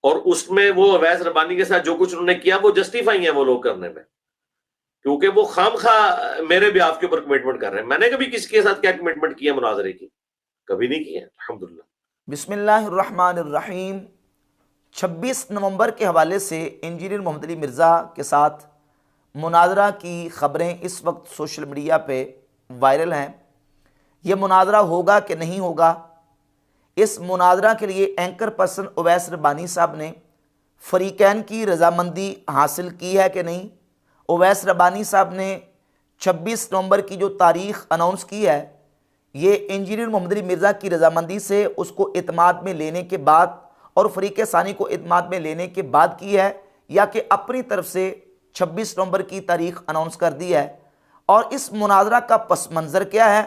और उसमें वो अवैस रब्बानी के साथ जो कुछ उन्होंने किया वो जस्टिफाई है वो लोग करने में, क्योंकि वो खामखा मेरे भी आपके ऊपर कमिटमेंट कर रहे हैं। मैंने कभी किसी के साथ क्या कमिटमेंट किया मुनाजरे की? कभी नहीं किया अल्हम्दुलिल्लाह। बिस्मिल्लाहिर्रहमानिर्रहीम। 26 नवंबर के हवाले से इंजीनियर मोहम्मद अली मिर्ज़ा के साथ मुनाजरा की ख़बरें इस वक्त सोशल मीडिया पे वायरल हैं। ये मुनाजरा होगा कि नहीं होगा, इस मुनाजरा के लिए एंकर पर्सन उवैस रब्बानी साहब ने फ़रीक़ैन की रज़ामंदी हासिल की है कि नहीं। उवैस रब्बानी साहब ने 26 नवंबर की जो तारीख़ अनाउंस की है, ये इंजीनियर मोहम्मद अली मिर्ज़ा की रज़ामंदी से उसको इत्माद में लेने के बाद और फ़रीक़ सानी को इत्माद में लेने के बाद की है, या कि अपनी तरफ से 26 नवंबर की तारीख़ अनाउंस कर दी है। और इस मुनाजरा का पस मंज़र क्या है,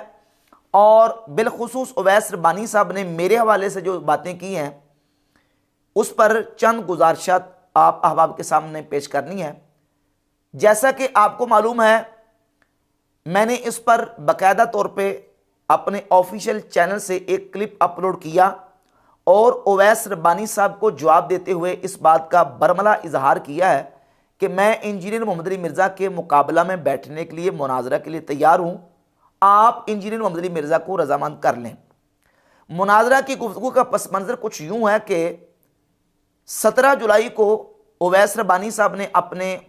और बिलखुसूस उवैस रब्बानी साहब ने मेरे हवाले से जो बातें की हैं उस पर चंद गुजारिशात आप अहबाब के सामने पेश करनी है। जैसा कि आपको मालूम है, मैंने इस पर बाकायदा तौर पे अपने ऑफिशियल चैनल से एक क्लिप अपलोड किया और उवैस रब्बानी साहब को जवाब देते हुए इस बात का बरमला इजहार किया है कि मैं इंजीनियर मोहम्मद अली मिर्ज़ा के मुकाबला में बैठने के लिए मुनाजरा के लिए तैयार हूँ, आप इंजीनियर मोहम्मद अली मिर्ज़ा को रजामंद कर लें। मुनाजरा की गुफ्तगू का पस मंज़र कुछ यूँ है कि 17 जुलाई को उवैस रब्बानी साहब ने अपने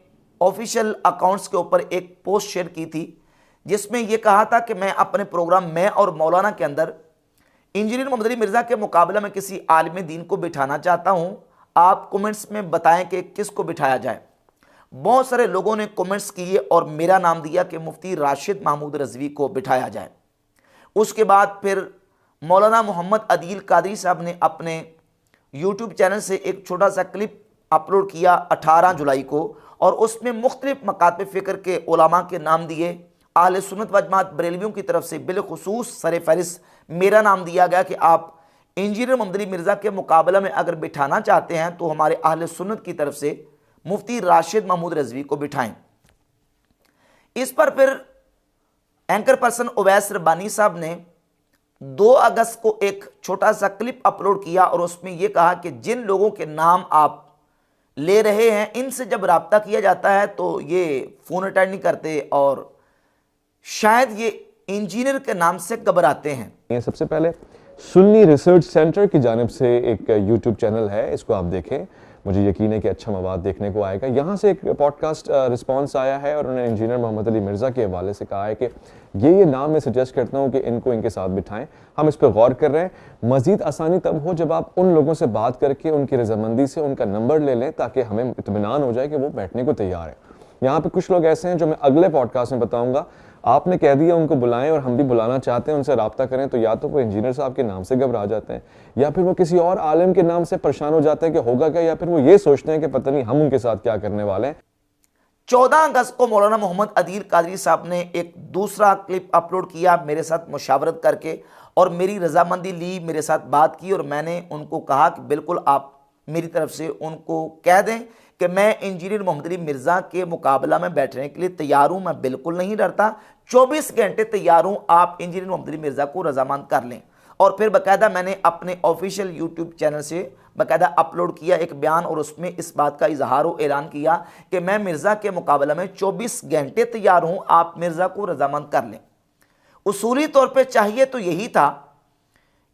ऑफिशियल अकाउंट्स के ऊपर एक पोस्ट शेयर की थी जिसमें यह कहा था कि मैं अपने प्रोग्राम में और मौलाना के अंदर इंजीनियर मोहम्मद अली मिर्ज़ा के मुकाबले में किसी आलिम दीन को बिठाना चाहता हूं, आप कमेंट्स में बताएं कि किसको बिठाया जाए। बहुत सारे लोगों ने कमेंट्स किए और मेरा नाम दिया कि मुफ्ती राशिद महमूद रज़वी को बिठाया जाए। उसके बाद फिर मौलाना मोहम्मद अदील कादरी साहब ने अपने यूट्यूब चैनल से एक छोटा सा क्लिप अपलोड किया 18 जुलाई को, और उसमें मुख्तलिफ मकातब फ़िक्र के उलमा के नाम दिए। अहले सुन्नत व जमात बरेलवियों की तरफ से बिलखुसूस सर फहरिस्त मेरा नाम दिया गया कि आप इंजीनियर मोहम्मद अली मिर्ज़ा के मुकाबला में अगर बिठाना चाहते हैं तो हमारे अहले सुन्नत की तरफ से मुफ्ती राशिद महमूद रज़वी को बिठाएं। इस पर फिर एंकर पर्सन उवैस रब्बानी साहब ने 2 अगस्त को एक छोटा सा क्लिप अपलोड किया और उसमें यह कहा कि जिन लोगों के नाम आप ले रहे हैं इनसे जब रब्ता किया जाता है तो ये फ़ोन अटेंड नहीं करते और शायद ये इंजीनियर के नाम से घबराते हैं। ये सबसे पहले सुन्नी रिसर्च सेंटर की जानिब से एक यूट्यूब चैनल है, इसको आप देखें, मुझे यकीन है कि अच्छा मवाद देखने को आएगा। यहाँ से एक पॉडकास्ट रिस्पांस आया है और उन्होंने इंजीनियर मोहम्मद अली मिर्ज़ा के हवाले से कहा है कि ये नाम मैं सजेस्ट करता हूँ कि इनको इनके साथ बिठाएं। हम इस पर गौर कर रहे हैं। मज़ीद आसानी तब हो जब आप उन लोगों से बात करके उनकी रजामंदी से उनका नंबर ले लें ताकि हमें इत्मीनान हो जाए कि वो बैठने को तैयार है। यहाँ पे कुछ लोग ऐसे हैं जो मैं अगले पॉडकास्ट में बताऊँगा, आपने कह दिया उनको बुलाएं और हम भी बुलाना चाहते हैं, उनसे रब्ता करें, तो या तो वो इंजीनियर साहब के नाम से घबरा जाते हैं या फिर वो किसी और आलिम के नाम से परेशान हो जाते हैं कि होगा क्या, या फिर वो ये सोचते हैं कि पता नहीं हम उनके साथ क्या करने वाले हैं। 14 अगस्त को मौलाना मोहम्मद अदील कादरी साहब ने एक दूसरा क्लिप अपलोड किया मेरे साथ मुशावरत करके और मेरी रजामंदी ली, मेरे साथ बात की और मैंने उनको कहा कि बिल्कुल आप मेरी तरफ से उनको कह दें कि मैं इंजीनियर मोहम्मद अली मिर्ज़ा के मुकाबला में बैठने के लिए तैयार हूँ, मैं बिल्कुल नहीं डरता, 24 घंटे तैयार हूँ, आप इंजीनियर मोहम्मद अली मिर्ज़ा को रजामंद कर लें। और फिर बाकायदा मैंने अपने ऑफिशियल यूट्यूब चैनल से बाकायदा अपलोड किया एक बयान और उसमें इस बात का इजहार व ऐलान किया कि मैं मिर्ज़ा के मुकाबले में 24 घंटे तैयार हूँ, आप मिर्ज़ा को रजामंद कर लें। उसूली तौर पर चाहिए तो यही था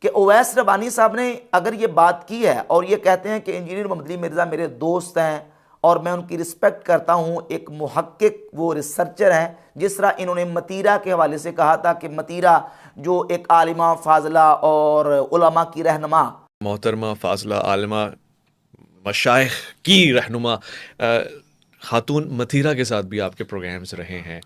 कि उवैस रब्बानी साहब ने अगर ये बात की है और ये कहते हैं कि इंजीनियर मोहम्मद अली मिर्ज़ा मेरे दोस्त हैं और मैं उनकी रिस्पेक्ट करता हूँ, एक मुहक्किक वो रिसर्चर हैं, जिस तरह इन्होंने मतीरा के हवाले से कहा था कि मतीरा जो एक आलिमा फाजला और उलमा की रहनुमा, मोहतरमा फाजला आलिमा मशाइख की रहनुमा खातून मतीरा के साथ भी आपके प्रोग्राम्स रहे हैं,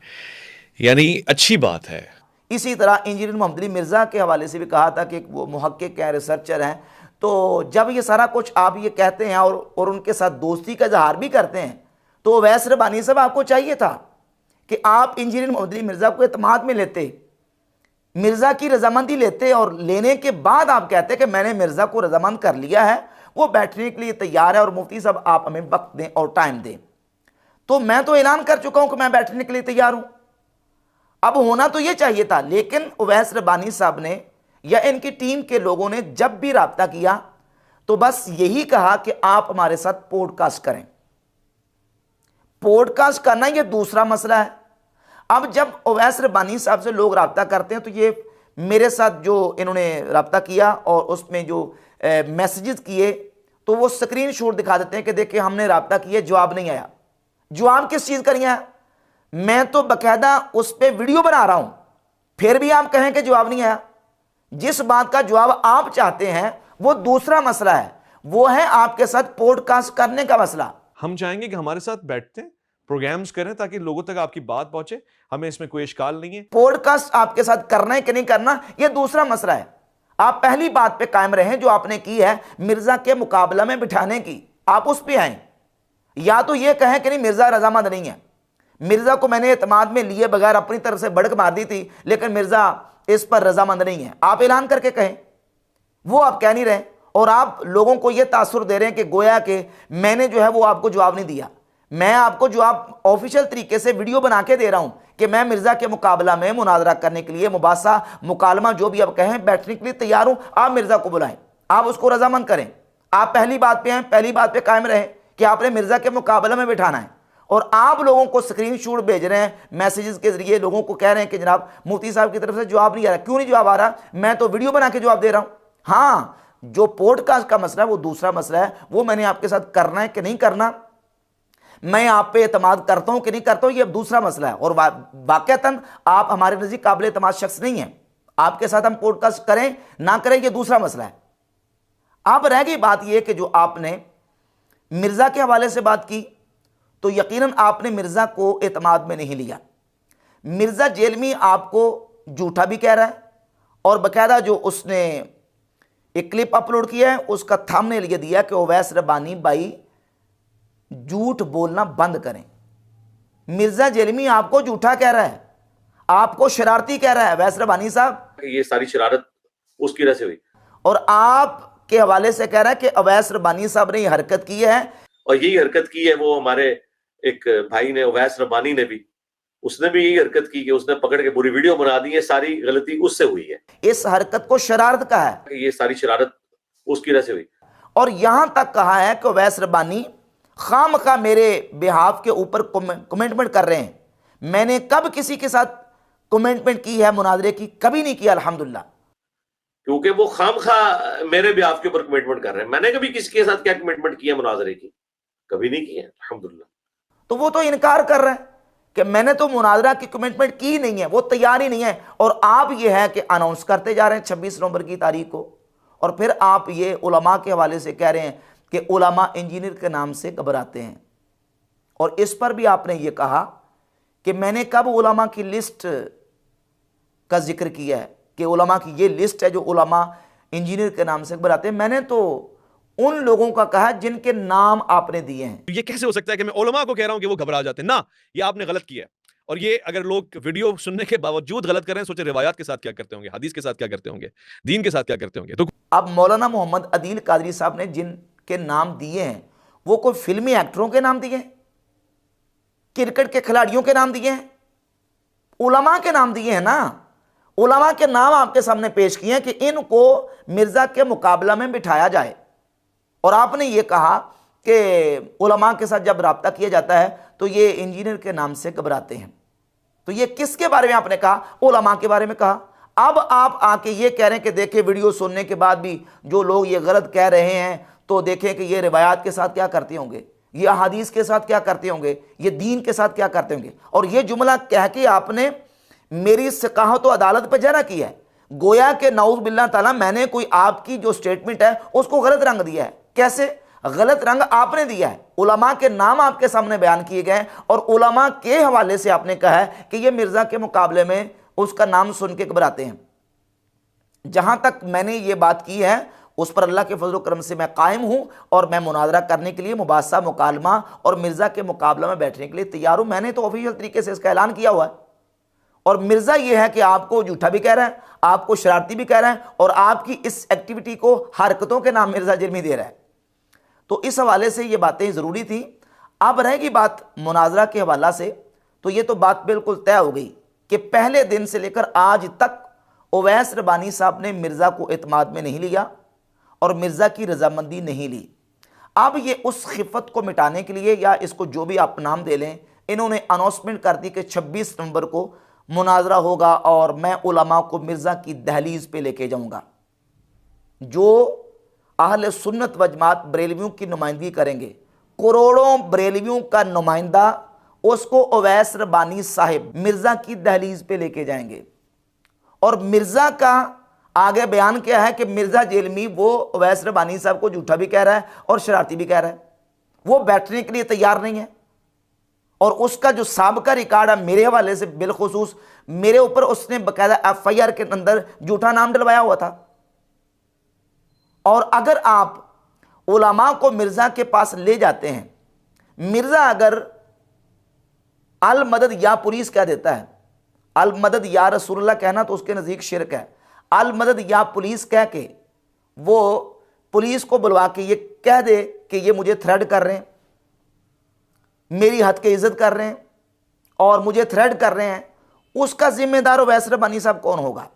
यानी अच्छी बात है। इसी तरह इंजीनियर मोहम्मद अली मिर्ज़ा के हवाले से भी कहा था कि वो मुहक्किक हैं, रिसर्चर हैं। तो जब ये सारा कुछ आप ये कहते हैं और उनके साथ दोस्ती का इजहार भी करते हैं तो उवैस रब्बानी साहब आपको चाहिए था कि आप इंजीनियर मोहम्मद अली मिर्ज़ा को एतमाद में लेते, मिर्ज़ा की रजामंदी लेते और लेने के बाद आप कहते कि मैंने मिर्ज़ा को रजामंद कर लिया है, वो बैठने के लिए तैयार है और मुफ्ती साहब आप हमें वक्त दें और टाइम दें। तो मैं तो ऐलान कर चुका हूं कि मैं बैठने के लिए तैयार हूं, अब होना तो ये चाहिए था। लेकिन उवैस रब्बानी साहब ने या इनकी टीम के लोगों ने जब भी रब्ता किया तो बस यही कहा कि आप हमारे साथ पॉडकास्ट करें। पॉडकास्ट करना ये दूसरा मसला है। अब जब अवैस रब्बानी साहब से लोग रब्ता करते हैं तो ये मेरे साथ जो इन्होंने रब्ता किया और उसमें जो मैसेजेस किए तो वो स्क्रीन शॉट दिखा देते हैं कि देखिए हमने रब्ता किया, जवाब नहीं आया। जवाब किस चीज़ का नहीं आया? मैं तो बाकायदा उस पर वीडियो बना रहा हूं, फिर भी आप कहें कि जवाब नहीं आया। जिस बात का जवाब आप चाहते हैं वो दूसरा मसला है, वो है आपके साथ पॉडकास्ट करने का मसला। हम चाहेंगे कि हमारे साथ बैठते हैं, प्रोग्राम्स करें ताकि लोगों तक आपकी बात पहुंचे। हमें इसमें कोई इश्काल नहीं है। पॉडकास्ट आपके साथ करना है कि नहीं करना, यह दूसरा मसला है। आप पहली बात पे कायम रहें जो आपने की है मिर्जा के मुकाबला में बिठाने की, आप उस पे आए। या तो यह कहें कि नहीं मिर्जा रजामंद नहीं है, मिर्जा को मैंने एतमाद में लिए बगैर अपनी तरफ से बड़क मार दी थी लेकिन मिर्जा इस पर रजामंद नहीं है, आप ऐलान करके कहें। वो आप कह नहीं रहे और आप लोगों को यह तासुर दे रहे हैं कि गोया कि मैंने जो है वो आपको जवाब नहीं दिया। मैं आपको जवाब ऑफिशियल तरीके से वीडियो बना के दे रहा हूं कि मैं मिर्जा के मुकाबला में मुनाजरा करने के लिए, मुबासा, मुकालमा जो भी आप कहें, बैठने के लिए तैयार हूं। आप मिर्जा को बुलाएं, आप उसको रजामंद करें। आप पहली बात पे हैं, पहली बात पे कायम रहें कि आपने मिर्जा के मुकाबला में बिठाना है। और आप लोगों को स्क्रीनशॉट भेज रहे हैं मैसेजेस के जरिए, लोगों को कह रहे हैं कि जनाब मुफ्ती साहब की तरफ से जवाब नहीं आ रहा। क्यों नहीं जवाब आ रहा? मैं तो वीडियो बना के जवाब दे रहा हूं। हाँ, जो पॉडकास्ट का मसला है वो दूसरा मसला है, वो मैंने आपके साथ करना है कि नहीं करना, मैं आप पे एतमाद करता हूं कि नहीं करता हूं, ये अब दूसरा मसला है। और वाकईतन आप हमारे नज़दीक काबिल एतमाद शख्स नहीं है। आपके साथ हम पॉडकास्ट करें ना करें ये दूसरा मसला है। अब रह गई बात यह कि जो आपने मिर्जा के हवाले से बात की तो यकीनन आपने मिर्जा को एतमाद में नहीं लिया। मिर्जा जेलमी आपको झूठा भी कह रहा है और बाकायदा जो उसने एक क्लिप अपलोड किया है उसका थंबनेल ये दिया कि अवैस रब्बानी भाई झूठ बोलना बंद करें। मिर्जा जेलमी आपको झूठा कह रहा है, आपको शरारती कह रहा है अवैस रब्बानी साहब। ये सारी शरारत उसकी वजह से हुई और आपके हवाले से कह रहा है कि अवैस रब्बानी साहब ने ये हरकत की है। और यही हरकत की है वो हमारे एक भाई ने, अवैस रब्बानी ने भी, उसने भी यही हरकत की कि उसने पकड़ के पूरी वीडियो बना दी है। सारी गलती उससे हुई है। इस हरकत को शरारत कहा है, ये सारी शरारत उसकी वजह से हुई। और यहां तक कहा है कि अवैस रब्बानी खामखा मेरे बिहाफ के ऊपर कमेंटमेंट कर रहे हैं। मैंने कब किसी के साथ कमेंटमेंट की है मुनाजरे की? कभी नहीं किया अल्हम्दुलिल्लाह। क्योंकि वो खामखा मेरे बिहाफ के ऊपर कमिटमेंट कर रहे हैं। मैंने कभी किसी के साथ क्या कमिटमेंट किया मुनाजरे की? कभी नहीं किया अल्हम्दुलिल्लाह। तो वो तो इनकार कर रहे हैं कि मैंने तो मुनाजरा की कमिटमेंट की नहीं है, वो तैयार ही नहीं है। और आप ये है कि अनाउंस करते जा रहे हैं 26 नवंबर की तारीख को, और फिर आप ये उलमा के हवाले से कह रहे हैं कि उलमा इंजीनियर के नाम से घबराते हैं। और इस पर भी आपने ये कहा कि मैंने कब उलमा की लिस्ट का जिक्र किया है कि उलमा की ये लिस्ट है जो उलमा इंजीनियर के नाम से घबराते हैं। मैंने तो उन लोगों का कहा जिनके नाम आपने दिए हैं। ये कैसे हो सकता है कि मैं उलमा को कह रहा हूं कि वो घबरा जाते हैं? ना, ये आपने गलत किया है। और ये अगर लोग वीडियो सुनने के बावजूद गलत कर रहे हैं, सोचे रिवायात के साथ क्या करते होंगे, हदीस के साथ क्या करते होंगे, दीन के साथ क्या करते होंगे। तो अब मौलाना मोहम्मद अदील कादरी साहब ने जिनके नाम दिए हैं वो कोई फिल्मी एक्टरों के नाम दिए हैं, क्रिकेट के खिलाड़ियों के नाम दिए हैं, उलमा के नाम दिए हैं ना। उलमा के नाम आपके सामने पेश किए हैं कि इनको मिर्जा के मुकाबला में बिठाया जाए। और आपने ये कहा कि उलमा के साथ जब रब्ता किया जाता है तो ये इंजीनियर के नाम से घबराते हैं। तो ये किसके बारे में आपने कहा? उलमा के बारे में कहा। अब आप आके ये कह रहे हैं कि देखें वीडियो सुनने के बाद भी जो लोग ये गलत कह रहे हैं तो देखें कि ये रिवायात के साथ क्या करते होंगे, ये अहादीस के साथ क्या करते होंगे, ये दीन के साथ क्या करते होंगे। और ये जुमला कह के आपने मेरी सिकाहत और अदालत पर जरा की है, गोया के नाउज़ बिल्लाह ताला मैंने कोई आपकी जो स्टेटमेंट है उसको गलत रंग दिया है। कैसे गलत रंग आपने दिया है? उलमा के नाम आपके सामने बयान किए गए और उलमा के हवाले से आपने कहा है कि ये मिर्जा के मुकाबले में उसका नाम सुन के घबराते हैं। जहां तक मैंने ये बात की है उस पर अल्लाह के फजल करम से मैं कायम हूं और मैं मुनाजरा करने के लिए, मुबासा, मुकालमा और मिर्जा के मुकाबला में बैठने के लिए तैयार हूं। मैंने तो ऑफिशियल तरीके से इसका ऐलान किया हुआ है। और मिर्जा ये है कि आपको झूठा भी कह रहा है, आपको शरारती भी कह रहा है और आपकी इस एक्टिविटी को हरकतों के नाम मिर्जा जेलमी दे रहा है। तो इस हवाले से ये बातें ज़रूरी थी। अब रहेगी बात मुनाजरा के हवाला से, तो ये तो बात बिल्कुल तय हो गई कि पहले दिन से लेकर आज तक अवैस रब्बानी साहब ने मिर्ज़ा को एतमाद में नहीं लिया और मिर्ज़ा की रजामंदी नहीं ली। अब ये उस खिफत को मिटाने के लिए, या इसको जो भी आप नाम दे लें, इन्होंने अनाउंसमेंट कर दी कि 26 नवंबर को मुनाजरा होगा और मैं उलमा को मिर्ज़ा की दहलीज पे लेके जाऊंगा। जो अहले सुन्नत व जमात बरेलवियों की नुमाइंदगी करेंगे, करोड़ों बरेलवियों का नुमाइंदा, उसको अवैस रबानी साहिब मिर्ज़ा की दहलीज पे लेके जाएंगे। और मिर्ज़ा का आगे बयान क्या है कि मिर्ज़ा जेलमी वो अवैस रबानी साहब को झूठा भी कह रहा है और शरारती भी कह रहा है, वो बैठने के लिए तैयार नहीं है। और उसका जो साबका रिकॉर्ड है मेरे हवाले से, बिलखुसूस मेरे ऊपर उसने बाकायदा FIR के अंदर झूठा नाम डलवाया हुआ था। और अगर आप उलमा को मिर्ज़ा के पास ले जाते हैं, मिर्ज़ा अगर अल मदद या पुलिस कह देता है, अल मदद या रसूलुल्लाह कहना तो उसके नज़दीक शिरक है, अल मदद या पुलिस कह के वो पुलिस को बुलवा के ये कह दे कि ये मुझे थ्रेड कर रहे हैं, मेरी हद की इज्जत कर रहे हैं और मुझे थ्रेड कर रहे हैं, उसका जिम्मेदार अवैस रबानी साहब कौन होगा?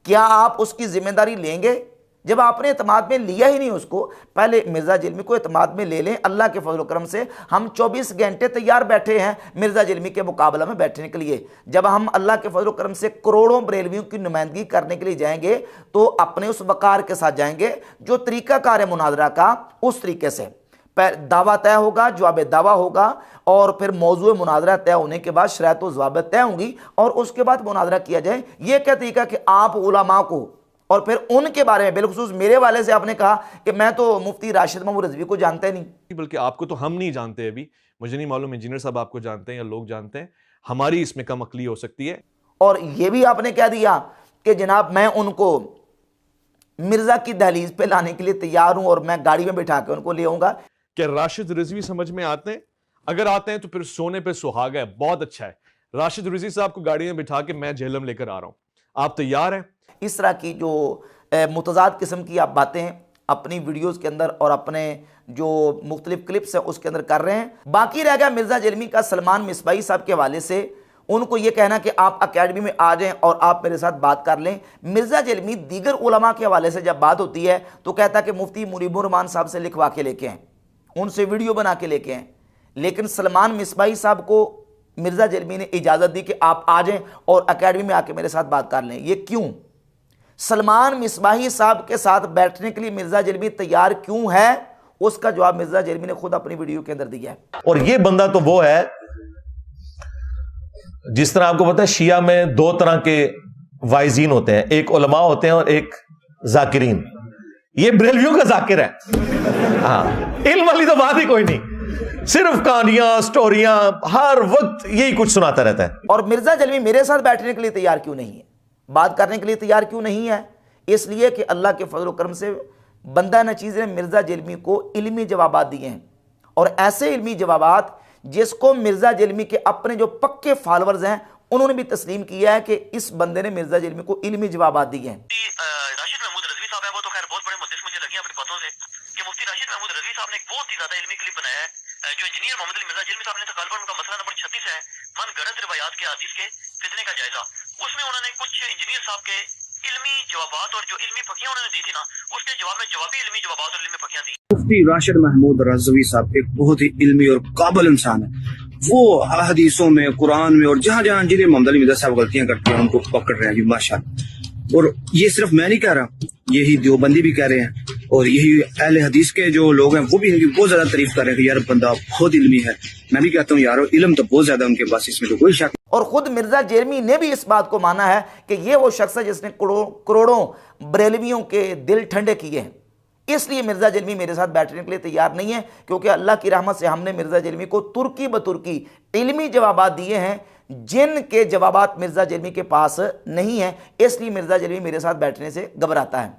क्या आप उसकी जिम्मेदारी लेंगे जब आपने एतमाद में लिया ही नहीं उसको? पहले मिर्ज़ा जेलमी को एतमाद में ले लें। अल्लाह के फजल करम से हम 24 घंटे तैयार बैठे हैं मिर्ज़ा जेलमी के मुकाबला में बैठने के लिए। जब हम अल्लाह के फजल करम से करोड़ों बरेलवियों की नुमाइंदगी करने के लिए जाएंगे तो अपने उस वकार के साथ जाएंगे जो तरीक़ाकार है मुनाजरा का, उस तरीके से दावा तय होगा, जवाब दावा होगा, और फिर मौजूद मुनाजरा तय होने के बाद शराइत व ज़वाबित तय होंगी और उसके बाद मुनाजरा किया जाए। ये क्या तरीका कि आप उलमा को और फिर उनके बारे में, बिलखुसूस मेरे वाले से आपने कहा कि मैं तो मुफ्ती राशिद महमूद रिजवी को जानते नहीं, बल्कि आपको तो हम नहीं जानते अभी, मुझे नहीं मालूम इंजीनियर साहब आपको जानते हैं या लोग जानते हैं, हमारी इसमें कम अक्ली हो सकती है। और ये भी आपने कह दिया कि जनाब मैं उनको मिर्ज़ा की दहलीज पे लाने के लिए तैयार हूं और मैं गाड़ी में बिठा के उनको ले आऊंगा। क्या राशिद रिजवी समझ में आते हैं? अगर आते हैं तो फिर सोने पे सुहागा है, बहुत अच्छा है। राशिद रिजवी साहब को गाड़ी में बिठा के मैं झेलम लेकर आ रहा हूं, आप तैयार हैं? इस तरह की जो मुतज़ाद किस्म की आप बातें अपनी वीडियोस के अंदर और अपने जो मुख्तलिफ क्लिप्स हैं उसके अंदर कर रहे हैं। बाकी रह गया मिर्ज़ा जेलमी का सलमान मिसबाही साहब के हवाले से, उनको ये कहना कि आप अकेडमी में आ जाएं और आप मेरे साथ बात कर लें। मिर्ज़ा जेलमी दीगर उलमा के हवाले से जब बात होती है तो कहता है कि मुफ्ती मुनीबुर रहमान साहब से लिखवा के लेके आएँ, उनसे वीडियो बना के लेके आएँ। लेकिन सलमान मिसबाही साहब को मिर्ज़ा जेलमी ने इजाज़त दी कि आप आ जाएं और अकेडमी में आके मेरे साथ बात कर लें। ये क्यों? सलमान मिसबाही साहब के साथ बैठने के लिए मिर्ज़ा जेलमी तैयार क्यों है? उसका जवाब मिर्ज़ा जेलमी ने खुद अपनी वीडियो के अंदर दिया है। और ये बंदा तो वो है, जिस तरह आपको पता है शिया में दो तरह के वाइजीन होते हैं, एक उलमा होते हैं और एक जाकिरीन। ये बरेलवियों का जाकिर है। हाँ, इल्म वाली तो बात ही कोई नहीं, सिर्फ कहानियां स्टोरियां हर वक्त यही कुछ सुनाता रहता है। और मिर्ज़ा जेलमी मेरे साथ बैठने के लिए तैयार क्यों नहीं है, बात करने के लिए तैयार क्यों नहीं है? इसलिए कि अल्लाह के फजल करम से बंदा नचीज़ ने मिर्ज़ा जेलमी को इल्मी जवाबात दिए हैं, और ऐसे इल्मी जवाबात जिसको मिर्ज़ा जेलमी के अपने जो पक्के फॉलोअर्स हैं उन्होंने भी तस्लीम किया है कि इस बंदे ने मिर्ज़ा जेलमी को इल्मी जवाबात दिए हैं। राशिद महमूद रिजवी साहब है, वो तो खैर बहुत बड़े मुद्दे मुझे लगे अपनी बातों से कि मुफ्ती राशिद महमूद रिजवी साहब ने एक बहुत ही ज्यादा इल्मी क्लिप बनाया है जो इंजीनियर मोहम्मद अली मिर्जा जेलमी साहब ने तकाल पर उनका मसला नंबर 36 है, मन गलत रिवायात के हदीस के फितने का जायजा। उसमें उन्होंने कुछ इंजीनियर साहब के इल्मी जवाबात और जो इल्मी फकियां उन्होंने दी थी ना, उसके जवाब में जवाबी इल्मी जवाबात और इल्मी फकियां दी। मुफ्ती राशिद महमूद रिजवी साहब एक बहुत ही इल्मी और काबिल इंसान है। वो हदीसों में, कुरान में और जहाँ जहाँ इंजीनियर मोहम्मद अली मिर्जा साहब गलतियां करते हैं उनको पकड़ रहे हैं जी माशाअल्लाह। और ये सिर्फ मैं नहीं कह रहा, यही देवबंदी भी कह रहे हैं और यही अहले हदीस के जो लोग हैं वो भी इनकी बहुत ज्यादा तारीफ कर रहे हैं कि यार बंदा बहुत इल्मी है। मैं भी कहता हूँ यार इल्म तो बहुत ज्यादा उनके पास, इसमें तो कोई शक। और खुद मिर्ज़ा जेलमी ने भी इस बात को माना है कि ये वो शख्स है जिसने करोड़ों बरेलवियों के दिल ठंडे किए हैं। इसलिए मिर्ज़ा जेलमी मेरे साथ बैठने के लिए तैयार नहीं है, क्योंकि अल्लाह की रहमत से हमने मिर्ज़ा जेलमी को तुर्की बतुर्की इल्मी जवाबात दिए हैं जिनके जवाबात मिर्ज़ा जेलमी के पास नहीं है। इसलिए मिर्ज़ा जेलमी मेरे साथ बैठने से घबराता है।